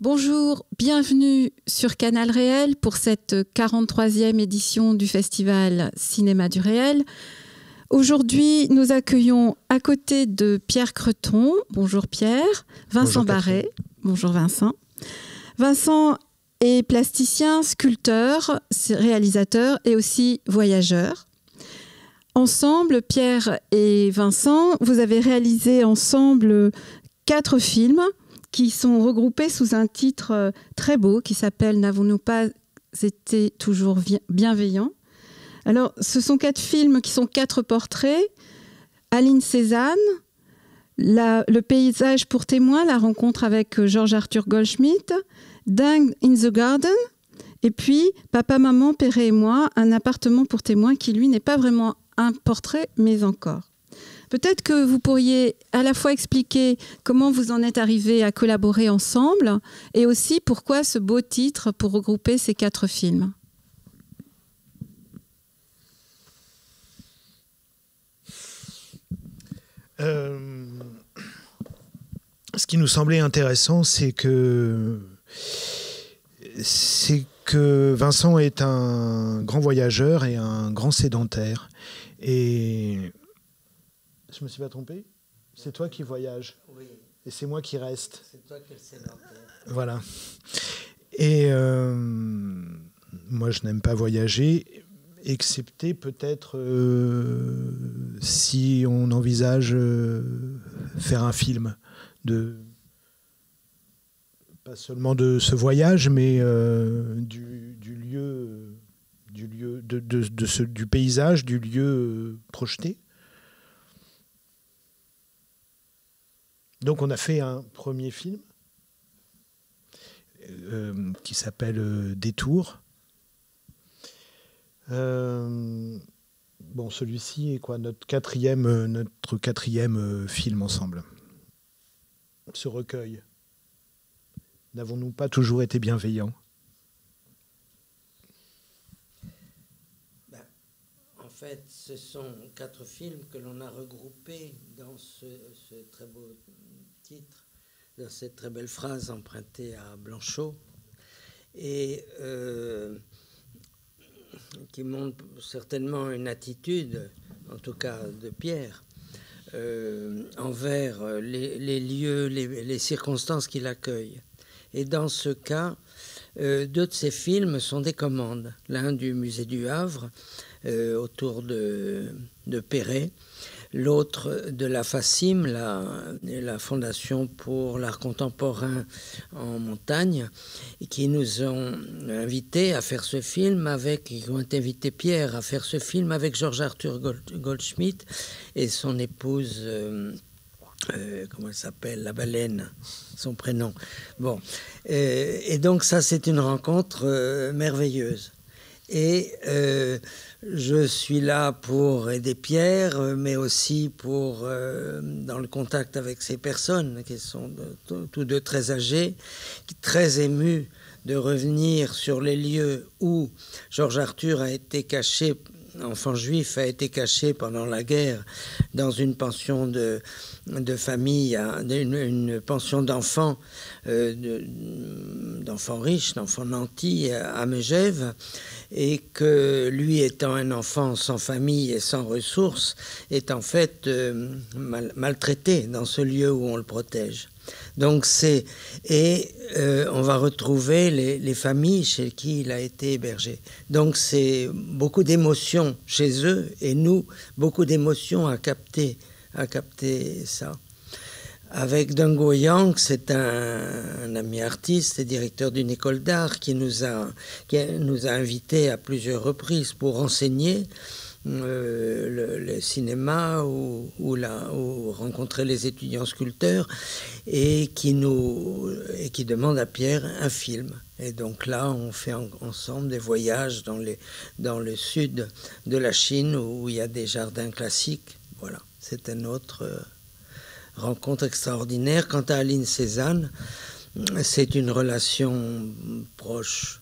Bonjour, bienvenue sur Canal Réel pour cette 43e édition du Festival Cinéma du Réel. Aujourd'hui, nous accueillons à côté de Pierre Creton, bonjour Pierre, Vincent Barret, bonjour Vincent. Vincent est plasticien, sculpteur, réalisateur et aussi voyageur. Ensemble, Pierre et Vincent, vous avez réalisé ensemble 4 films qui sont regroupés sous un titre très beau qui s'appelle « N'avons-nous pas été toujours bienveillants ?» Alors, ce sont 4 films qui sont 4 portraits. Aline Cézanne, le paysage pour témoin, la rencontre avec Georges Arthur Goldschmidt, Dingue in the Garden, et puis Papa, Maman, Père et moi, un appartement pour témoin qui, lui, n'est pas vraiment un portrait, mais encore. Peut-être que vous pourriez à la fois expliquer comment vous en êtes arrivés à collaborer ensemble et aussi pourquoi ce beau titre pour regrouper ces 4 films. Ce qui nous semblait intéressant, c'est que Vincent est un grand voyageur et un grand sédentaire. Et je me suis pas trompé ? C'est toi qui voyages. Oui. Et c'est moi qui reste. C'est toi qui es le sédentaire. Voilà. Et moi, je n'aime pas voyager, excepté peut-être si on envisage faire un film pas seulement de ce voyage, mais du paysage, du lieu projeté. Donc on a fait un premier film qui s'appelle Détour. Bon, celui-ci est quoi, notre quatrième film ensemble. Ce recueil. N'avons-nous pas toujours été bienveillants ? En fait, ce sont 4 films que l'on a regroupés dans ce très beau titre, dans cette très belle phrase empruntée à Blanchot, et qui montre certainement une attitude, en tout cas de Pierre, envers les lieux, les circonstances qui l'accueillent. Et dans ce cas, 2 de ces films sont des commandes. L'un du musée du Havre, autour de Perret. L'autre de la FACIM, la Fondation pour l'art contemporain en montagne, qui nous ont invités à faire ce film qui ont invité Pierre à faire ce film avec Georges Arthur Goldschmidt et son épouse... comment elle s'appelle, la baleine, son prénom. Bon, et donc ça, c'est une rencontre merveilleuse. Et je suis là pour aider Pierre, mais aussi dans le contact avec ces personnes qui sont tous 2 très âgés, très émus de revenir sur les lieux où Georges Arthur a été caché. Enfant juif a été caché pendant la guerre dans une pension de famille, une pension d'enfants, d'enfants riches, d'enfants nantis à Megève, et que lui, étant un enfant sans famille et sans ressources, est en fait maltraité dans ce lieu où on le protège. Donc on va retrouver les familles chez qui il a été hébergé. Donc c'est beaucoup d'émotions chez eux et nous, beaucoup d'émotions à capter ça. Avec Deng Guoyang, c'est un ami artiste et directeur d'une école d'art qui nous a invités à plusieurs reprises pour enseigner le cinéma ou rencontrer les étudiants sculpteurs et qui demande à Pierre un film. Et donc là, on fait ensemble des voyages dans le sud de la Chine où il y a des jardins classiques. Voilà, c'est une autre rencontre extraordinaire. Quant à Aline Cézanne, c'est une relation proche.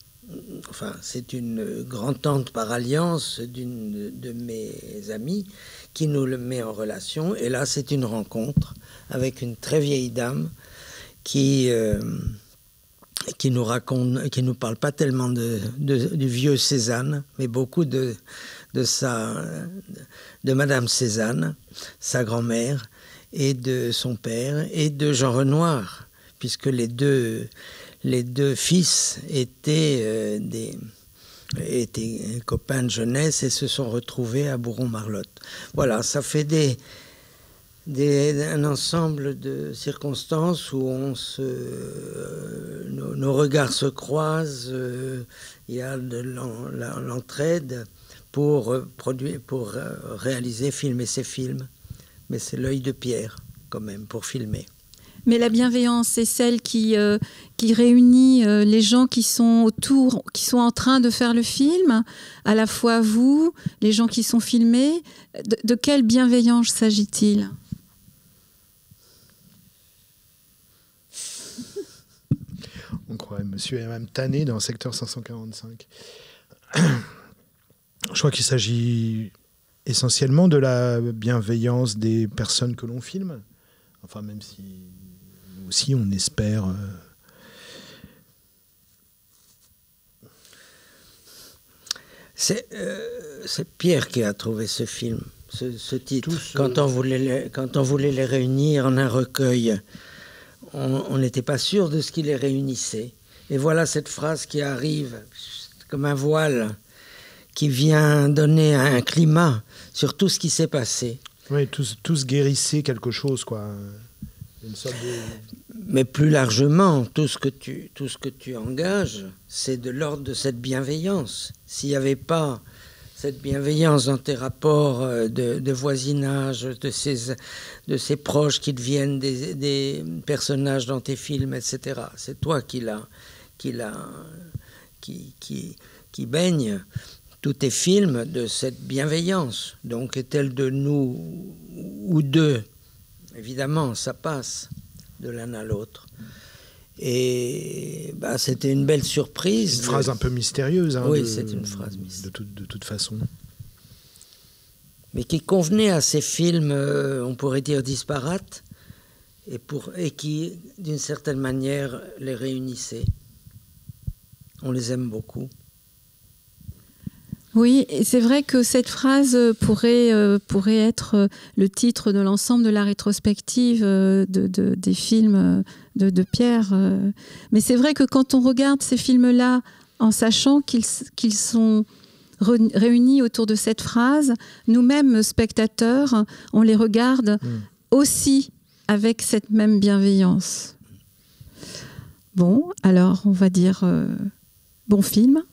Enfin, c'est une grand-tante par alliance d'une de mes amies qui nous le met en relation. Et là, c'est une rencontre avec une très vieille dame qui qui nous parle pas tellement du vieux Cézanne, mais beaucoup de Madame Cézanne, sa grand-mère, et de son père, et de Jean Renoir, puisque les deux fils étaient copains de jeunesse et se sont retrouvés à Bourron-Marlotte. Voilà, ça fait un ensemble de circonstances où nos regards se croisent, il y a de l'entraide pour réaliser, filmer ces films. Mais c'est l'œil de Pierre, quand même, pour filmer. Mais la bienveillance, c'est celle qui réunit les gens qui sont autour, qui sont en train de faire le film, à la fois vous, les gens qui sont filmés. De quelle bienveillance s'agit-il ? On croirait monsieur et madame Tanné dans Secteur 545. Je crois qu'il s'agit essentiellement de la bienveillance des personnes que l'on filme. Enfin, même si nous aussi on espère... C'est Pierre qui a trouvé ce film, ce titre. Quand on voulait les réunir en un recueil, on n'était pas sûr de ce qui les réunissait. Et voilà cette phrase qui arrive comme un voile qui vient donner un climat sur tout ce qui s'est passé. Oui, tous guérissaient quelque chose, quoi. Une sorte de... Mais plus largement, tout ce que tu engages, c'est de l'ordre de cette bienveillance. S'il n'y avait pas cette bienveillance dans tes rapports de voisinage, de ces proches qui deviennent des personnages dans tes films, etc. C'est toi qui baigne tous tes films de cette bienveillance. Donc, est-elle de nous ou d'eux? Évidemment, ça passe de l'un à l'autre. Et c'était une belle surprise. Une phrase un peu mystérieuse. Hein, oui, c'est une phrase mystérieuse. De toute façon. Mais qui convenait à ces films, on pourrait dire, disparates, et qui, d'une certaine manière, les réunissait. On les aime beaucoup. Oui, et c'est vrai que cette phrase pourrait être le titre de l'ensemble de la rétrospective des films de Pierre. Mais c'est vrai que quand on regarde ces films-là, en sachant qu'ils sont réunis autour de cette phrase, nous-mêmes, spectateurs, on les regarde aussi avec cette même bienveillance. Bon, alors on va dire bon film.